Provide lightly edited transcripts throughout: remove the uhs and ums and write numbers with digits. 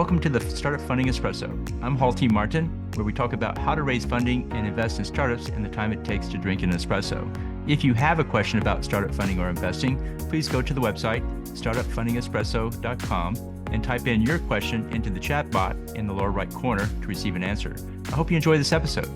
Welcome to the Startup Funding Espresso. I'm Halti Martin, where we talk about how to raise funding and invest in startups and the time it takes to drink an espresso. If you have a question about startup funding or investing, please go to the website, startupfundingespresso.com, and type in your question into the chat bot in the lower right corner to receive an answer. I hope you enjoy this episode.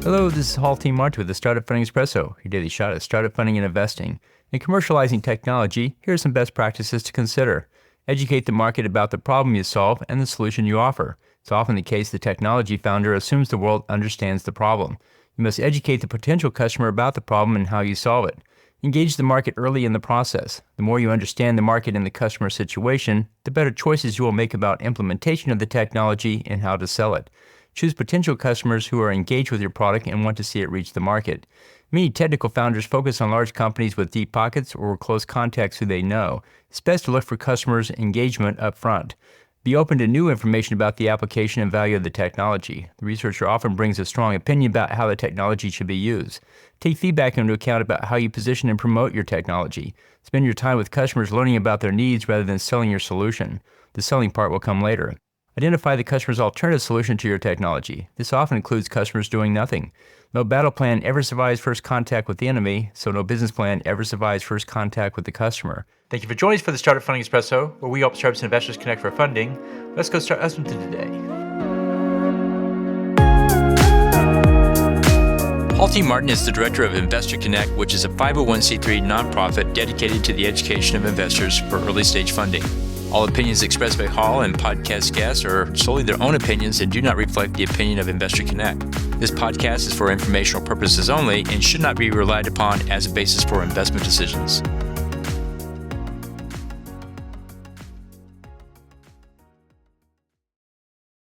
Hello, this is Halti Martin with the Startup Funding Espresso, your daily shot at startup funding and investing. In commercializing technology, here are some best practices to consider. Educate the market about the problem you solve and the solution you offer. It's often the case the technology founder assumes the world understands the problem. You must educate the potential customer about the problem and how you solve it. Engage the market early in the process. The more you understand the market and the customer situation, the better choices you will make about implementation of the technology and how to sell it. Choose potential customers who are engaged with your product and want to see it reach the market. Many technical founders focus on large companies with deep pockets or close contacts who they know. It's best to look for customers' engagement up front. Be open to new information about the application and value of the technology. The researcher often brings a strong opinion about how the technology should be used. Take feedback into account about how you position and promote your technology. Spend your time with customers learning about their needs rather than selling your solution. The selling part will come later. Identify the customer's alternative solution to your technology. This often includes customers doing nothing. No battle plan ever survives first contact with the enemy, so no business plan ever survives first contact with the customer. Thank you for joining us for the Startup Funding Espresso, where we help startups and investors connect for funding. Let's go start listening to today. Halti Martin is the director of Investor Connect, which is a 501c3 nonprofit dedicated to the education of investors for early stage funding. All opinions expressed by Hall and podcast guests are solely their own opinions and do not reflect the opinion of Investor Connect. This podcast is for informational purposes only and should not be relied upon as a basis for investment decisions.